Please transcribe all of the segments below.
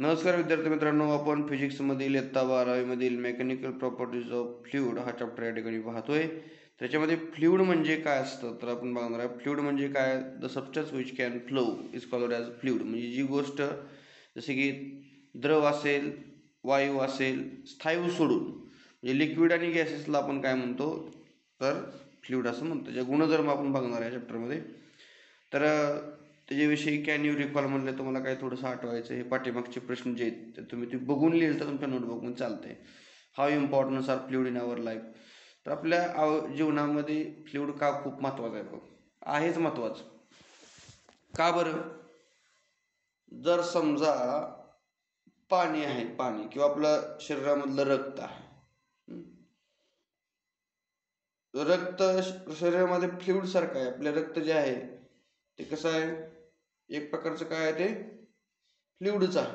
नमस्कार विद्यार्थी मित्रांनो, आपण फिजिक्समधील इयत्ता 12वी मधील मेकॅनिकल प्रॉपर्टीज ऑफ फ्लुइड हा चॅप्टर या ठिकाणी पाहतोय. त्याच्यामध्ये फ्लुइड म्हणजे काय असतं तर आपण बघणार आहे. फ्लुइड म्हणजे काय? The substance which can flow is called as fluid. म्हणजे जी गोष्ट जसे की द्रव असेल, वायू असेल, स्थायू सोडून म्हणजे लिक्विड आणि गॅसेसला आपण काय म्हणतो तर फ्लुइड असं म्हणतो. ज्या गुणधर्म आपण बघणार आहे या चॅप्टरमध्ये. तर त्याच्याविषयी कॅन यू रिकॉल म्हणलं तुम्हाला काय थोडंसं आठवायचं. हे पाठीमागचे प्रश्न जे आहेत ते तुम्ही ते बघून लिहिलं तर तुमच्या नोटबुकमध्ये चालतंय. How importance are fluid in our life. तर आपल्या जीवनामध्ये फ्लुइड का खूप महत्त्वाचं आहे? बघ, आहेच महत्त्वाचं. का बरं? जर समजा पाणी आहे, पाणी किंवा आपलं शरीरामधलं रक्त आहे, रक्त शरीरामध्ये फ्लुइड सारखं आहे. आपलं रक्त जे आहे ते कसं आहे? एक प्रकारचं काय आहे ते फ्लुइडच आहे.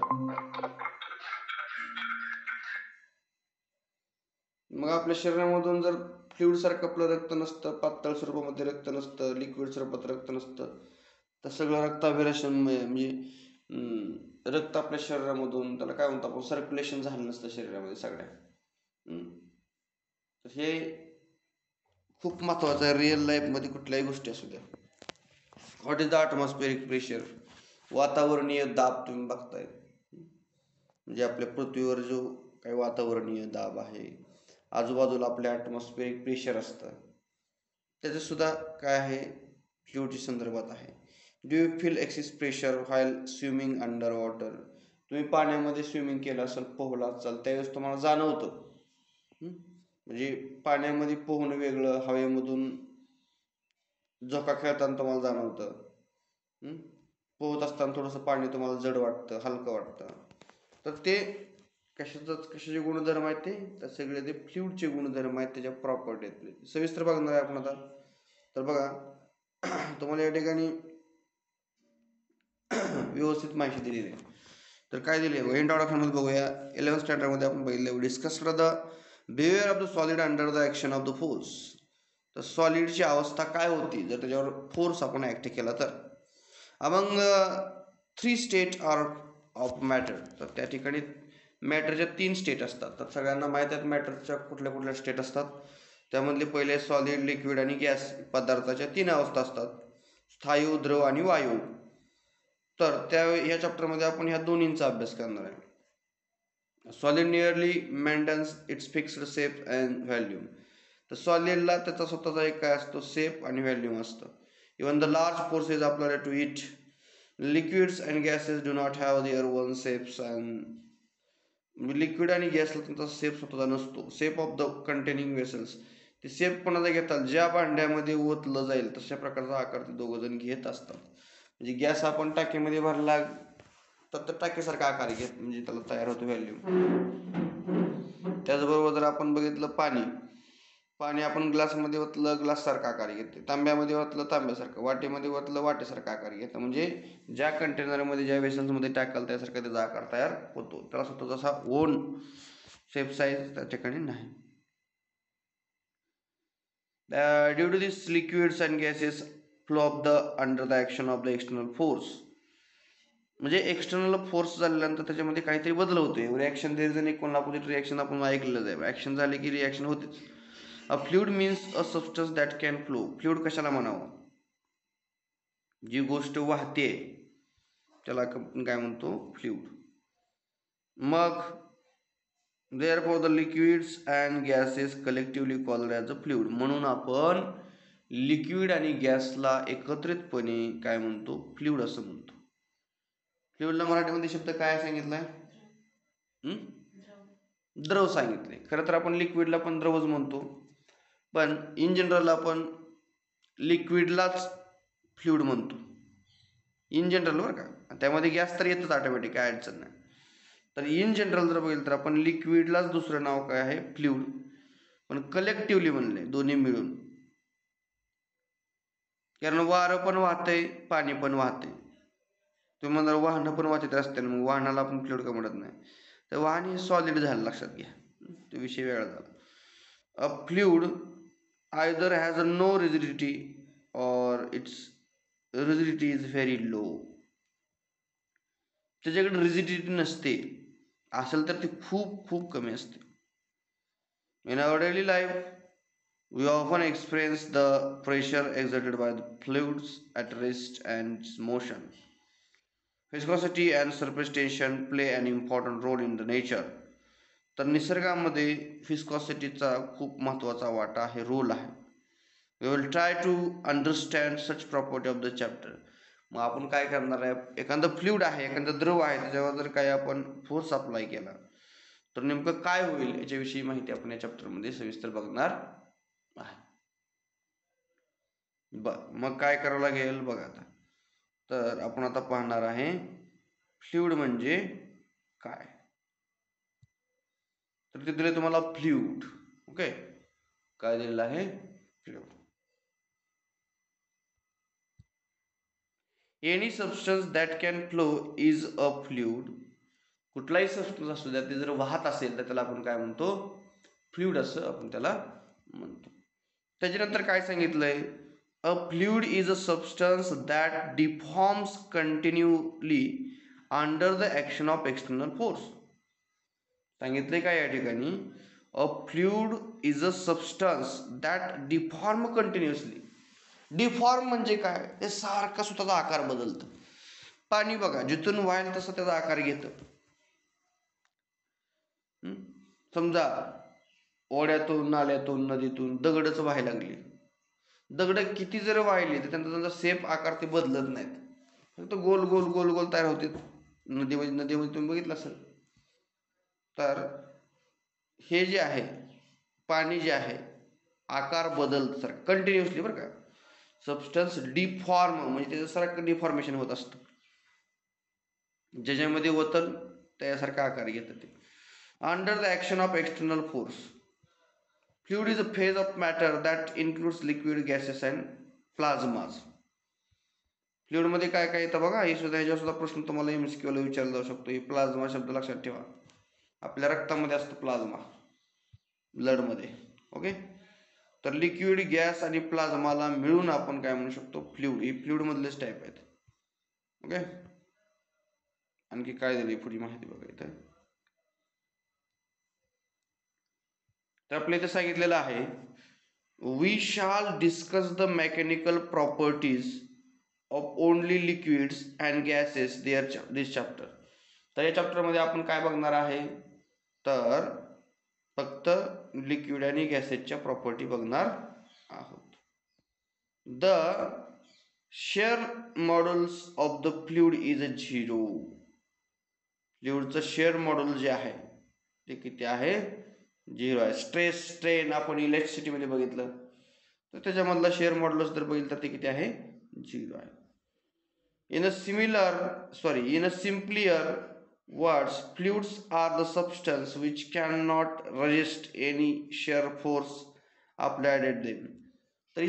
मग आपल्या शरीरामधून जर फ्लुइड सारखं आपलं रक्त नसतं, पातळ स्वरूपामध्ये रक्त नसतं, लिक्विड स्वरूपात रक्त नसतं, तर सगळं रक्ताभिसरण म्हणजे रक्त आपल्या शरीरामधून त्याला काय म्हणतो आपण सर्क्युलेशन झालं नसतं शरीरामध्ये सगळ्या. तर हे खूप महत्वाचं आहे रिअल लाईफमध्ये कुठल्याही गोष्टी असू द्या. What is the atmospheric pressure? वातावरणीय दाब तुम्ही बघताय. म्हणजे आपल्या पृथ्वीवर जो काही वातावरणीय दाब आहे, आजूबाजूला आपल्या ॲटमॉस्फेरिक प्रेशर असतं, त्याचं सुद्धा काय आहे फ्लुइडच्या संदर्भात आहे. Do you feel excess pressure while swimming under water? तुम्ही पाण्यामध्ये स्विमिंग केलं असेल, पोहला असाल, त्यावेळेस तुम्हाला जाणवतं. म्हणजे पाण्यामध्ये पोहणं वेगळं, हवेमधून झोका खेळताना तुम्हाला जाणवतं. पोहत असताना थोडंसं पाणी तुम्हाला जड वाटतं, हलकं वाटतं. तर ते कशाचे गुणधर्म आहेत ते सगळे ते फ्लुइडचे गुणधर्म आहेत, त्याच्या प्रॉपर्टी आहेत. सविस्तर बघणार आहे आपण आता. तर बघा तुम्हाला या ठिकाणी व्यवस्थित माहिती दिलेली आहे. तर काय दिली आहे इंट्रोडक्शनमध्ये बघूया. 11th स्टँडर्डमध्ये आपण बघितलं discussed the behaviour of the solid under the action of the force. तर सॉलिडची अवस्था काय होती जर त्याच्यावर फोर्स आपण ॲक्ट केला तर. Among 3 state are of matter. तर त्या ठिकाणी मॅटरच्या 3 स्टेट असतात. तर सगळ्यांना माहीत आहेत मॅटरच्या कुठल्या कुठल्या स्टेट असतात. त्यामधले पहिले सॉलिड, लिक्विड आणि गॅस पदार्थाच्या 3 अवस्था असतात, स्थायू, द्रव आणि वायू. तर ह्या चॅप्टरमध्ये आपण ह्या दोन्हींचा अभ्यास करणार आहे. Solid nearly maintains its fixed shape and volume. तर सॉलिडला त्याचा स्वतःचा एक काय असतो शेप आणि व्हॅल्यूम असतं. Even the large forces applied to it. Liquids and gases do not have their own shapes and liquid आणि गॅसला त्यांचा शेप स्वतःचा नसतो. Shape of the containing vessels. ते शेप कोणाचा घेतात? ज्या भांड्यामध्ये ओतलं जाईल तशा प्रकारचा आकार ते दोघं जण घेत असतात. म्हणजे गॅस आपण टाकीमध्ये भरला तर टाकीसारखा आकार घेत म्हणजे त्याला तयार होतो व्हॅल्यूम. त्याचबरोबर जर आपण बघितलं पाणी आपण ग्लासमध्ये ओतलं ग्लाससारखा आकार घेते, तांब्यामध्ये ओतलं तांब्यासारखं, वाटेमध्ये ओतलं वाटेसारखा आकार घेतं. म्हणजे ज्या कंटेनरमध्ये ज्या वेसल्समध्ये टाकाल त्यासारखा त्याचा आकार तयार होतो. त्याला स्वतः जसा ओन शेप साईज त्या ठिकाणी नाही. Due to this liquids and gases flow off the under the action of the external force. म्हणजे एक्सटर्नल फोर्स झाल्यानंतर त्याच्यामध्ये काहीतरी बदल होतोय. रिॲक्शन देर इज कोण अपोजिट रिॲक्शन आपण ऐकलेलं आहे. ॲक्शन झाली की रिॲक्शन होतेच. A fluid means a substance that can flow. Fluid कशाला म्हणावं? जी गोष्ट वाहते त्याला आपण काय म्हणतो? फ्लुइड. मग therefore the liquids and gases collectively called as a fluid. म्हणून आपण लिक्विड आणि गॅसला एकत्रितपणे काय म्हणतो? फ्लुइड असं म्हणतो. फ्लुइडला मराठीमध्ये शब्द काय सांगितलाय? द्रव सांगितले. खरं तर आपण लिक्विडला पण द्रवच म्हणतो, पण इन जनरल आपण लिक्विडलाच फ्लुइड म्हणतो इन जनरल, बरं का. त्यामध्ये गॅस तर येतच ऑटोमॅटिक, काय अडचण नाही. तर इन जनरल जर बघितलं तर आपण लिक्विडलाच दुसरं नाव काय आहे? फ्लुइड. पण कलेक्टिव्हली म्हणले दोन्ही मिळून. कारण वारं पण वाहतंय, पाणी पण वाहतंय. तुम्ही म्हणणार वाहनं पण वाहतात रस्त्याने, मग वाहनाला आपण फ्लुइड का म्हणत नाही? तर वाहन हे सॉलिड झालं, लक्षात घ्या. तो विषय वेगळा झाला. A fluid either has a no rigidity और it's rigidity is very low. त्याच्याकडे रिजिडिटी नसते, असेल तर ती खूप खूप कमी असते. In our daily life we often experience the pressure exerted by the fluids at rest and motion. Viscosity and surface tension play an important role in the nature. तर निसर्गामध्ये फिस्कॉसिटीचा खूप महत्त्वाचा वाटा आहे, रोल आहे. We will try to understand such property of the chapter. मग आपण काय करणार आहे, एखादं फ्लुइड आहे, एखादं द्रव आहे, त्याच्यावर जर काही आपण फोर्स अप्लाय केला तर नेमकं काय होईल याच्याविषयी माहिती आपण या चॅप्टरमध्ये सविस्तर बघणार आहे. मग काय करावं लागेल बघा आता. तर आपण आता पाहणार आहे फ्लुइड म्हणजे काय. तर ते दिले तुम्हाला फ्लुइड. ओके, काय दिलेलं आहे, fluid. Any substance that can flow is a fluid. कुठलाही सबस्टन्स असू द्या, ते जर वाहत असेल तर त्याला आपण काय म्हणतो, फ्लुइड असं आपण त्याला म्हणतो. त्याच्यानंतर काय सांगितलंय, a fluid is a substance that deforms continuously under the action of external force. सांगितले काय या ठिकाणी, a fluid is a substance that deform continuously. Deform म्हणजे काय, ते सारखा स्वतःचा आकार बदलतं. पाणी बघा, जिथून वाहेल तसं त्याचा आकार घेतं. समजा ओढ्यातून, नाल्यातून, नदीतून दगडच व्हायला लागली, दगड किती जर वाहिली तर त्यांचा शेप आकार ते बदलत नाहीत, फक्त गोल गोल गोल गोल तयार होते. नदीमध्ये तुम्ही बघितलं असेल. तर हे जे आहे पाणी जे आहे आकार बदलत सर कंटिन्युअसली बरं का. सबस्टन्स डिफॉर्म म्हणजे त्याच्यासारखं डिफॉर्मेशन होत असतं, ज्याच्यामध्ये वतन त्यासारखा आकार घेतं ते under the action of external force. Fluid is a phase of matter that includes liquid, gases and plasmas. फ्लुइडमध्ये काय काय येतं बघा, हे सुद्धा ह्याच्यावर सुद्धा प्रश्न तुम्हाला एमसीक्यूला विचारला जाऊ शकतो. ही प्लाझ्मा शब्द लक्षात ठेवा, आपल्या रक्तामध्ये असतं प्लाझ्मा, ब्लडमध्ये. ओके, तर लिक्विड, गॅस आणि प्लाझ्माला मिळून आपण काय म्हणू शकतो, फ्लुइड. ही फ्लुइड मधलेच टाईप आहेत. ओके, आणखी काय दिली पुढची माहिती बघा इथं. तर आपल्या इथे सांगितलेलं आहे, we shall discuss the mechanical properties of only liquids and gases this chapter. तर या चॅप्टरमध्ये आपण काय बघणार आहे, तर फक्त लिक्विड आणि गॅसेसच्या प्रॉपर्टी बघणार आहोत. The shear modules of the fluid is a 0. फ्लुइडचं शेअर मॉड्यूल जे आहे ते किती आहे, 0 आहे. स्ट्रेस स्ट्रेन आपण इलेक्ट्रिसिटीमध्ये बघितलं तर त्याच्यामधला शेअर मॉड्यूलस जर बघितलं तर ते किती आहे, 0 आहे. In a simpler words, fluids are the substance which cannot resist any shear force applied at them. तरी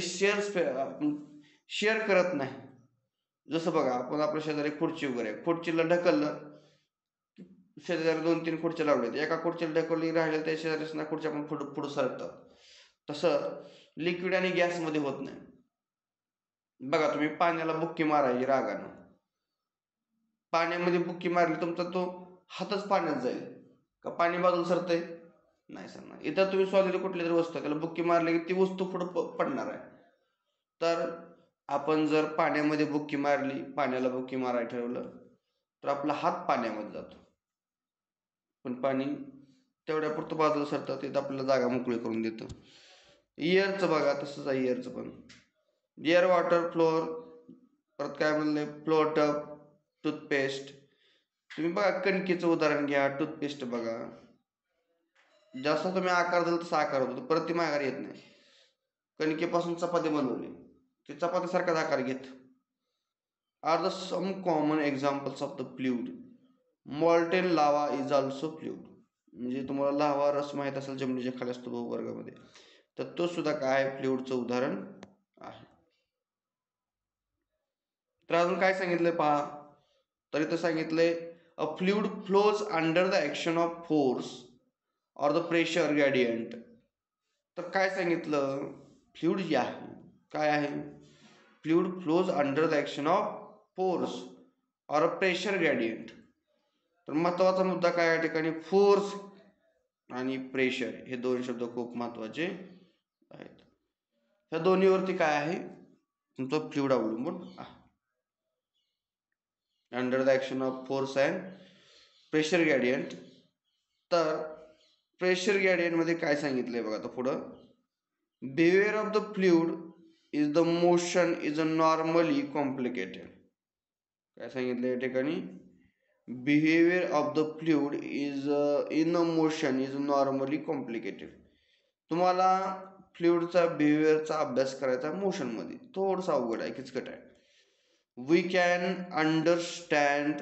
शेअर करत नाही. जसं बघा, आपण आपल्या शेजारी खुर्ची वगैरे, खुर्चीला ढकललं, शेजारी 2-3 खुर्च्या लावल्या, एका खुर्चीला ढकलली, राहिल्या त्या शेजारी खुर्च्या आपण पुढं सरकतात. तसं लिक्विड आणि गॅसमध्ये होत नाही. बघा, तुम्ही पाण्याला बुक्की मारायची रागानं, पाण्यामध्ये बुक्की मारली, तुमचा तो हातच पाण्यात जाईल का, पाणी बाजूला सरतंय, नाही सरणार. इथं तुम्ही सॉलिड कुठली तरी वस्तू त्याला बुक्की मारली की ती वस्तू पुढं पडणार आहे. तर आपण जर पाण्यामध्ये बुक्की मारली, पाण्याला बुक्की मारायला ठेवलं तर आपला हात पाण्यामध्ये जातो, पण पाणी तेवढ्या पुरतं बाजूला सरतं, तिथं आपल्याला जागा मोकळी करून देतं. इयरचं बघा, तसंच आहे इयरचं पण. एअर, वॉटर, फ्लोअर, परत काय म्हणले, फ्लोअर टब, टूथपेस्ट. तुम्ही बघा कणकीचं उदाहरण घ्या, टूथपेस्ट बघा, जसा तुम्ही आकार दिला तसा आकार होतो, परत ती माघार येत नाही. कणकेपासून चपाती बनवली, ती चपातीसारखाच आकार घेत. Are the some common examples of the fluid. Molten lava is also fluid. म्हणजे तुम्हाला लावा रस माहीत असेल, जमिनीच्या खाली असतो भूगर्भामध्ये, तर तो सुद्धा काय फ्लुइडचं उदाहरण आहे. तर अजून काय सांगितलंय पहा, तर इथं सांगितलंय, a fluid flows under the action of force or the pressure gradient. तर काय सांगितलं, फ्लुइड जे आहे काय आहे, fluid flows under the action of force or a pressure gradient. तर महत्वाचा मुद्दा काय या ठिकाणी, फोर्स आणि प्रेशर हे दोन शब्द खूप महत्वाचे आहेत. ह्या दोन्हीवरती काय आहे, तुमचं फ्लुइड अवलंबून आहे. Under the action of force and pressure gradient. तर प्रेशर ग्रेडियंट मध्ये काय सांगितलंय बघा आता पुढं, behaviour of the fluid is the motion is normally complicated. काय सांगितलं या ठिकाणी, behaviour of the fluid is in a motion is normally complicated. तुम्हाला फ्लुइडचा बिहेवियरचा अभ्यास करायचा मोशन मध्ये, थोडंसं अवघड आहे, किचकट आहे. We can understand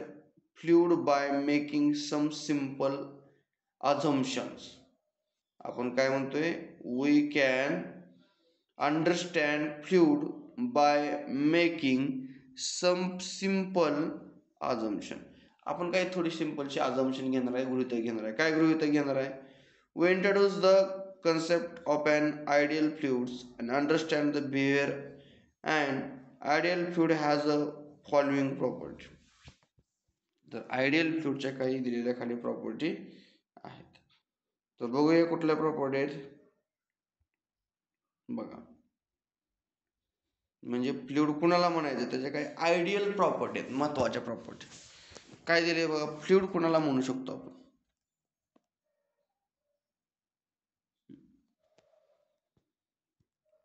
fluid by making some simple assumptions. आपण काय म्हणतोय, we can understand fluid by making some simple assumption. आपण काही थोडी सिंपलची अझम्पशन घेणार आहे, गृहीतक घेणार आहे. काय गृहीतक घेणार आहे, we introduce the concept of an ideal fluids and understand the behavior, and ideal fluid has a following property. तर आयडियल फ्लुइडच्या काही दिलेल्या खाली प्रॉपर्टी आहेत. तर बघूया कुठल्या प्रॉपर्टी आहेत बघा. म्हणजे फ्लुइड कुणाला म्हणायचं, त्याच्या काही आयडियल प्रॉपर्टी आहेत, महत्वाच्या प्रॉपर्टी. काय दिले बघा, फ्लुइड कुणाला म्हणू शकतो आपण.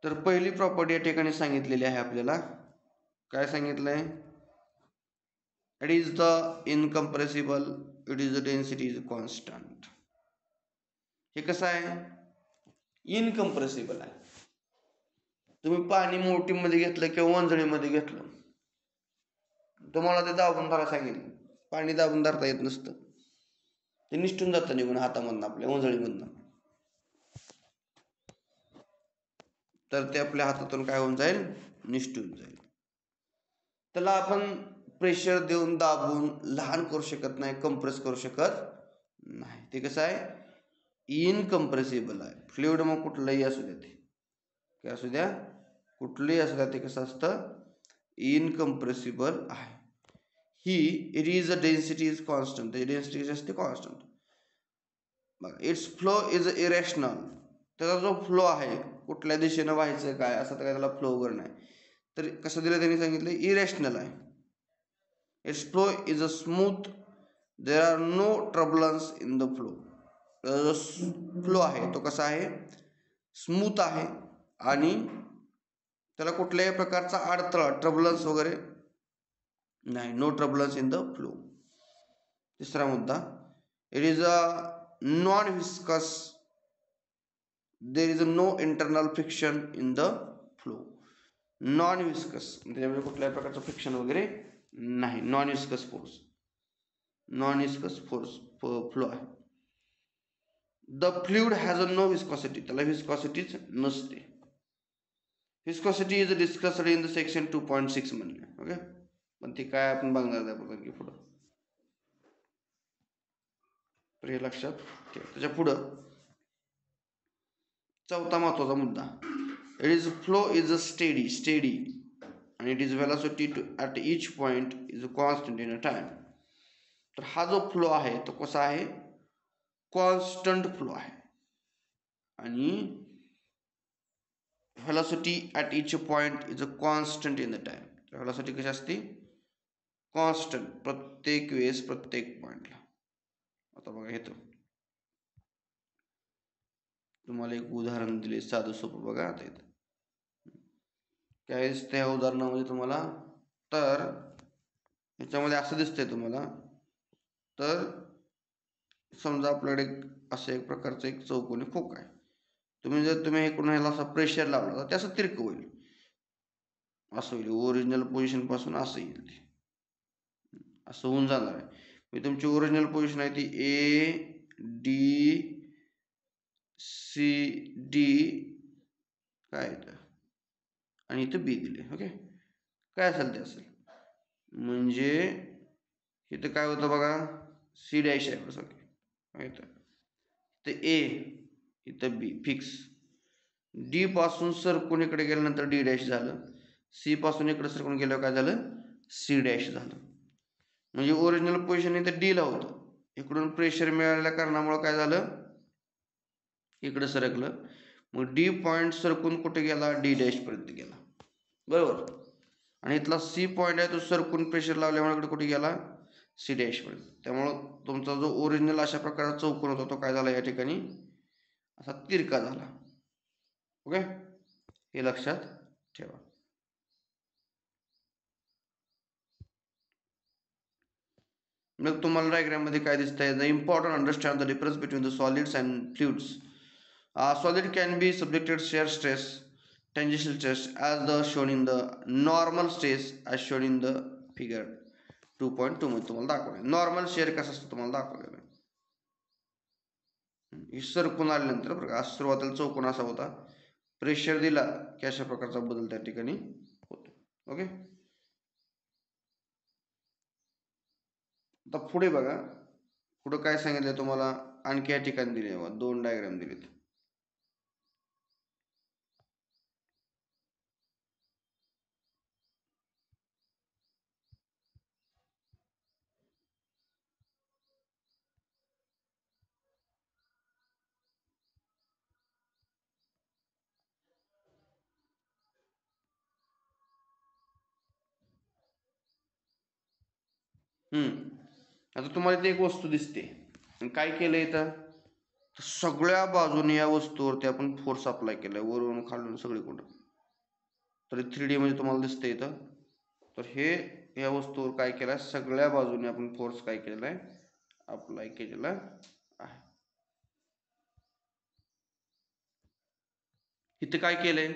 तर पहिली प्रॉपर्टी या ठिकाणी सांगितलेली आहे आपल्याला. काय सांगितलंय, it is the incompressible, it is the density is constant. हे कसं आहे, इनकम्प्रेसिबल आहे. तुम्ही पाणी मोठीमध्ये घेतलं किंवा वंजळीमध्ये घेतलं, तुम्हाला ते दाबून धरा सांगितलं, पाणी दाबून धरता येत नसतं, ते निष्ठून जातं निघून हातामधनं, आपल्या वंजळीमधनं. तर ते आपल्या हातातून काय होऊन जाईल, निष्ठून जाईल. त्याला आपण प्रेशर देऊन दाबून लहान करू शकत नाही, कंप्रेस करू शकत नाही. ते कसं आहे, इनकम्प्रेसिबल आहे. फ्लुइड मग कुठलंही असू द्या, ते काय असू द्या, कुठलंही असू द्या, ते कसं असतं, इनकम्प्रेसिबल आहे. ही it is a density is constant, त्याची डेन्सिटी कशी असते, constant. It's flow is irrotational. त्याचा जो फ्लो आहे, कुठल्या दिशेनं व्हायचं काय असं तर काय त्याला फ्लो वगैरे नाही. तर कसं दिलं त्यांनी सांगितलं, इरेशनल आहे. It's flow is a smooth, there are no turbulence in the flow. जो फ्लो आहे तो कसा आहे, स्मूथ आहे आणि त्याला कुठल्याही प्रकारचा अडथळा, ट्रबलन्स वगैरे नाही, no turbulence in the flow. तिसरा मुद्दा, it is a non viscous, there is no internal friction in the flow. Non viscous, त्याच्यामध्ये कुठल्याही प्रकारचं फ्रिक्शन वगैरे नाही, non viscous force, non viscous force flow आहे. The fluid has a no viscosity, त्याला विस्कॉसिटीच नसते. Viscosity is discussed in the section 2.6 म्हणले. ओके, पण ती काय आपण बघणार आहे की पुढं, तर हे लक्षात ठेवा. त्याच्या पुढं चौथा महत्वाचा मुद्दा, it is flow is a steady आणि it is velocity at each point is constant in a time. तर हा जो फ्लो आहे तो कसा आहे, कॉन्स्टंट फ्लो आहे. आणि velocity at each point is a constant in the time. Velocity कशी असते, कॉन्स्टंट, प्रत्येक वेळेस प्रत्येक पॉइंटला. आता बघा, येतो तुम्हाला एक उदाहरण दिले साधं सोपं बघा. आता येतं काय दिसतं या उदाहरणामध्ये तुम्हाला, तर ह्याच्यामध्ये असं दिसतंय तुम्हाला. तर समजा आपल्याकडे असं एक प्रकारचं एक चौकोनी खोक आहे. तुम्ही इकडून ह्याला असं प्रेशर लावलं तर ते असं तिरकं होईल, असं होईल, ओरिजिनल पोझिशन पासून असं येईल, ते असं होऊन जाणार आहे. तुमची ओरिजिनल पोझिशन आहे ती ADCD काय तर, आणि इथं B दिले. ओके, काय असेल ते असेल. म्हणजे इथं काय होतं बघा, C डॅश आहे बस. ओके, इथं A, इथं B फिक्स. D पासून सरकून इकडे गेल्यानंतर D डॅश झालं, C पासून इकडे सरकून गेल्यावर काय झालं, C डॅश झालं. म्हणजे ओरिजिनल पोझिशन इथं D ला होतं, इकडून प्रेशर मिळालेल्या कारणामुळे काय झालं, इकडे सरकलं. मग डी पॉईंट सरकून कुठे गेला, डी डॅश पर्यंत गेला, बरोबर. आणि इथला सी पॉईंट आहे तो सरकून प्रेशर लावल्यामुळे इकडे कुठे गेला, सी डॅश पर्यंत. त्यामुळं तुमचा जो ओरिजिनल अशा प्रकारचा चौकोन होता तो काय झाला, या ठिकाणी असा तिरका झाला. ओके, हे लक्षात ठेवा. मग तुम्हाला डायग्राम मध्ये काय दिसतंय, the important understand the difference between the solids and fluids. Solid can be subjected shear stress, tangential stress as the shown in the normal stress as shown in the figure 2.2 मध्ये तुम्हाला दाखवलं. Normal share कसं असतं तुम्हाला दाखवलेलं आहे. ही सरकून आल्यानंतर बरं का, सुरुवातीला चौकोन असा होता, प्रेशर दिला की अशा प्रकारचा बदल त्या ठिकाणी होतो. ओके, आता पुढे बघा, पुढे काय सांगितलं तुम्हाला, आणखी या ठिकाणी दिले, दोन डायग्राम दिलेत. आता तुम्हाला इथे एक वस्तू दिसते, काय केलंय इथं, सगळ्या बाजूने या वस्तूवरती आपण फोर्स अप्लाय केलाय, वरून खालून सगळीकडून. तर 3D मध्ये तुम्हाला दिसतंय इथं. तर हे या वस्तूवर काय केलंय, सगळ्या बाजूने आपण फोर्स काय केलाय, अप्लाय केलेला आहे. इथे काय केलंय,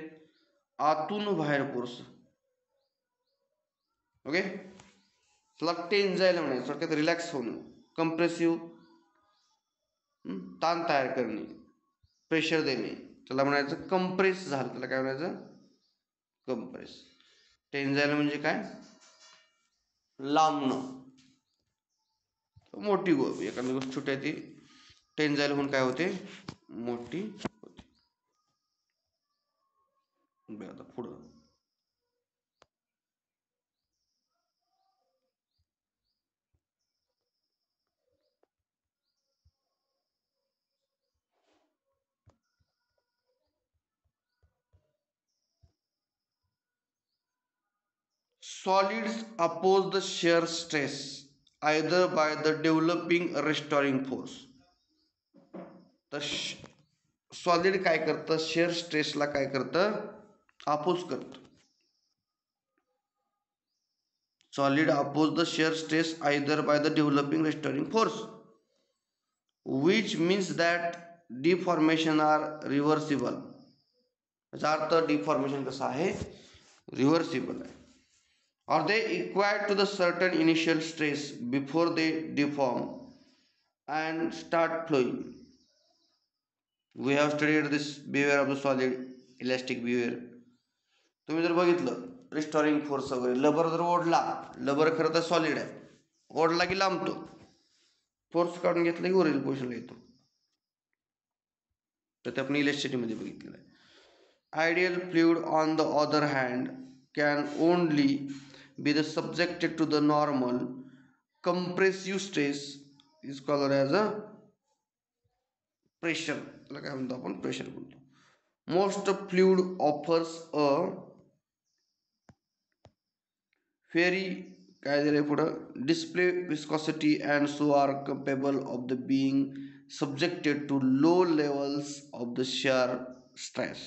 आतून बाहेर फोर्स. ओके, त्याला टेन्जाईल म्हणायचं, थोडक्यात रिलॅक्स होणं, कंप्रेसिव्ह ताण तयार करणे, प्रेशर देणे, त्याला म्हणायचं कंप्रेस झालं, त्याला काय म्हणायचं, कंप्रेस. टेन्जाईल म्हणजे काय, लांबणं, मोठी गोष्ट, एखादी गोष्ट छोटी आहे ती टेन्जाईल होऊन काय होते, मोठी होते. आता पुढं solids oppose the shear stress either by the developing restoring force. तर सॉलिड काय करतं, शेअर स्ट्रेसला काय करतं, अपोज करतं. Solid oppose the shear stress either by the developing restoring force, which means that deformation are reversible. याचा अर्थ deformation कसं आहे, रिव्हर्सिबल आहे. or they equate to the certain initial stress before they deform and start flowing. We have studied this behavior of the solid, elastic behavior. तुम्ही जर बघितलं restoring force वगैरे, लबर जर ओढला, लबर खरं तर सॉलिड आहे, ओढला की लांबतो, फोर्स काढून घेतला की ओरिजिनल पोझिशनला येतो. तर ते आपण इलेस्टिसिटीमध्ये बघितलेलं आहे. Ideal fluid on the other hand can only be the subjected to the normal compressive stress is called as a pressure. त्याला काय म्हणतो आपण, प्रेशर म्हणतो. Most fluid offers a very काय दिलंय पुढं, display viscosity and so are capable of the being subjected to low levels of the shear stress.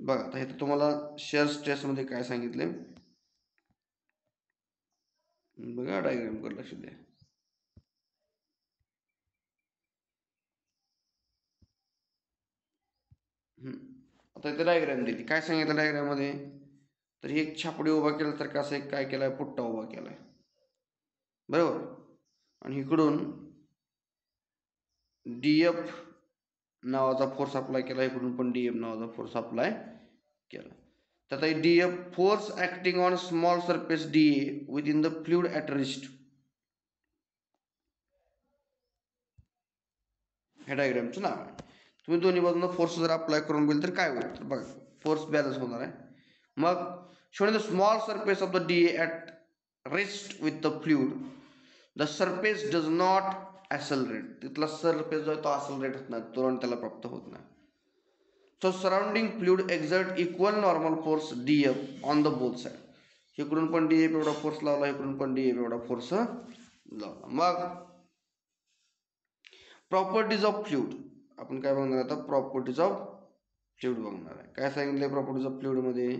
बघा आता इथे तुम्हाला shear stress मध्ये काय सांगितले बघा, डायग्राम कडे लक्ष द्या. आता इथे डायग्राम दिली, काय सांगितलं डायग्राम मध्ये, तर ही एक छापडी उभा केला तर कसं एक काय केलाय, पुट्टा उभा केलाय, बरोबर. आणि इकडून डीएफ नावाचा फोर्स अप्लाय केला, इकडून पण डीएफ नावाचा फोर्स अप्लाय केला. तर DF force acting on small surface DA with in the fluid at rest. हे डायग्रामचं नाव आहे. तुम्ही दोन्ही बाजूला फोर्स जर अप्लाय करून गेल तर काय होईल, तर बघा फोर्स बॅलन्स होणार आहे. मग shown the small surface of the DA at rest with the fluid, the surface does not accelerate, तिथला सरफेस जो आहे तो ॲसलरेट होत नाही, त्वरण त्याला प्राप्त होत नाही. So surrounding fluid exert equal normal force DF on the both side. इकडून पण DF एवढा फोर्स लावला, इकडून पण DF एवढा फोर्स लावला. मग प्रॉपर्टीज ऑफ फ्लुइड आपण काय बघणार आता, प्रॉपर्टीज ऑफ फ्लुइड बघणार आहे. काय सांगितलंय प्रॉपर्टीज ऑफ फ्लुइड मध्ये,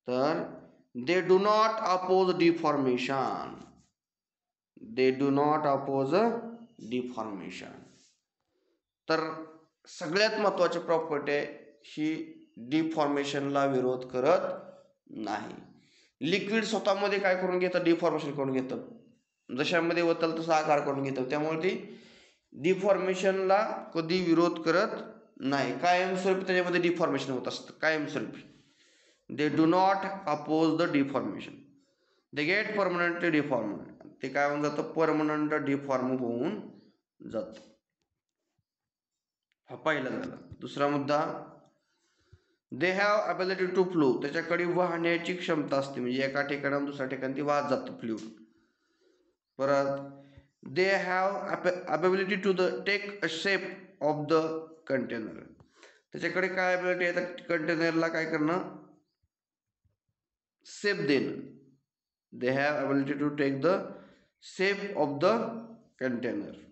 तर they do not oppose deformation, they do not oppose deformation. तर सगळ्यात महत्वाची प्रॉपर्टी आहे ही, डिफॉर्मेशनला विरोध करत नाही. लिक्विड स्वतःमध्ये काय करून घेतं, डिफॉर्मेशन करून घेतं, जशामध्ये वतल तसा आकार करून घेतं, त्यामुळे ती डिफॉर्मेशनला कधी विरोध करत नाही. कायमस्वरूपी त्याच्यामध्ये डिफॉर्मेशन होत असतं, कायमस्वरूपी. They do not oppose the deformation, they get permanently deform. ते काय होऊन जातं, परमनंट डिफॉर्म होऊन जातं. हा पहिला झाला. दुसरा मुद्दा, they have ability to flow, त्याच्याकडे वाहण्याची क्षमता असते, म्हणजे एका ठिकाणाहून दुसऱ्या ठिकाणी ती वाहत जातं फ्लुइड. परत they have ability to the take a shape of the container, त्याच्याकडे काय अबिलिटी आहे, तर कंटेनरला काय करणं, शेप देणं. They have ability to take the shape of the container.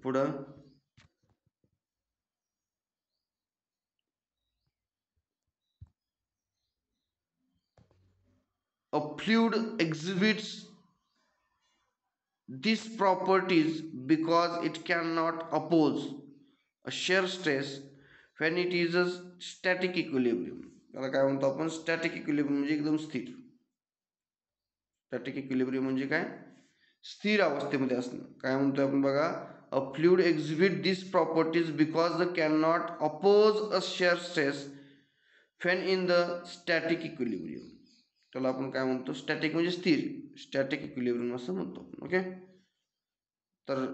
पुढं a fluid exhibits these properties because it cannot oppose a shear stress when it is a static equilibrium. त्याला काय म्हणतो आपण, स्टॅटिक इक्विलिब्रियम म्हणजे एकदम स्थिर. Static equilibrium म्हणजे काय, स्थिर अवस्थेमध्ये असणं. काय म्हणतोय आपण बघा, a fluid exhibit this properties because the can not oppose a shear stress when in the static equilibrium. त्याला आपण काय म्हणतो, स्टॅटिक म्हणजे स्थिर, स्टॅटिक इक्विलिब्रियम असं म्हणतो. ओके, तर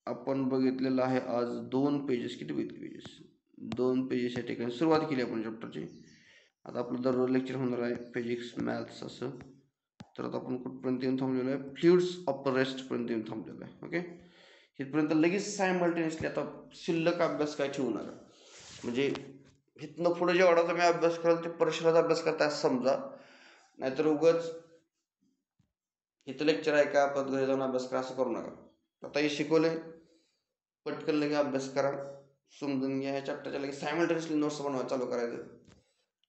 आपण बघितलेलं आहे आज 2 पेजेस, किती बघितले पेजेस, 2 पेजेस या ठिकाणी सुरुवात केली आपण चॅप्टरची. आता आपलं दररोज लेक्चर होणार आहे फिजिक्स मॅथ्स असं. तर आता आपण कुठपर्यंत येऊन थांबलेलो आहे, फ्लुइड्स ऑफ रेस्ट पर्यंत येऊन थांबलेलो आहे. ओके, इथपर्यंत लगेच सायमल्टेनियसली आता शिल्लक अभ्यास काय ठेवू नका, म्हणजे इथनं पुढे जेवढा तुम्ही अभ्यास कराल ते परीक्षेला अभ्यास करता समजा, नाहीतर उगाच इथं लेक्चर आहे का आपण घरी जाऊन अभ्यास करा असं करू नका. आता हे शिकवलंय, पटकन लगे अभ्यास करा, समजून घ्या. ह्या चॅप्टरच्या लगे सायमल्टेनियसली नोट्स बनवायला चालू करायचं.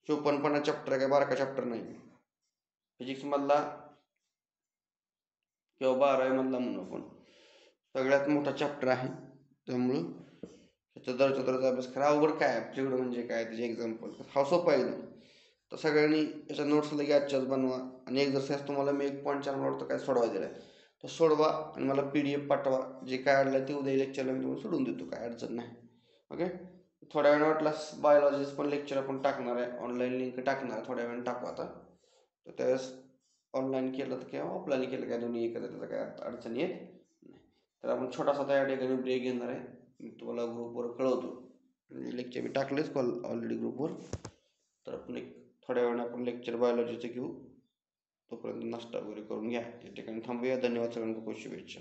54 चॅप्टर आहे, काय बारका चॅप्टर नाही. फिजिक्स मधला किंवा 12वी मधला म्हणून आपण सगळ्यात मोठा चॅप्टर आहे, त्यामुळं त्याचा दरचा अभ्यास करा. अवघड काय, फ्लुइड म्हणजे काय, त्याचे एक्झाम्पल, हा सोपा आहे एकदम. तर सगळ्यांनी याच्या नोट्स लगे आजच्याच बनवा, आणि एक्झरसाइज तुम्हाला मी 1.4 मला वाटतं काय सोडवा दिला आहे, तर सोडवा आणि मला PDF पाठवा. जे काय अडलं आहे ते उद्या लेक्चरला मी तुम्हाला सोडून देतो, काय अडचण नाही. ओके, थोड्या वेळाने वाटल्यास बायोलॉजीच पण लेक्चर आपण टाकणार आहे, ऑनलाईन लिंक टाकणार आहे, थोड्या वेळाने टाकू आता. तर त्यावेळेस ऑनलाईन केलं तर किंवा ऑफलाईन केलं काय, दोन्ही एकत्र, त्याचं काय अडचण येत नाही. तर आपण छोटासा त्या ठिकाणी ब्रेक घेणार आहे, मी तुम्हाला ग्रुपवर कळवतो. लेक्चर मी टाकलेच कॉल ऑलरेडी ग्रुपवर. तर आपण एक थोड्या वेळाने आपण लेक्चर बायोलॉजीचं घेऊ, तोपर्यंत नाश्ता वगैरे करून घ्या. या ठिकाणी थांबूया. धन्यवाद सगळ्यांना, खूप शुभेच्छा.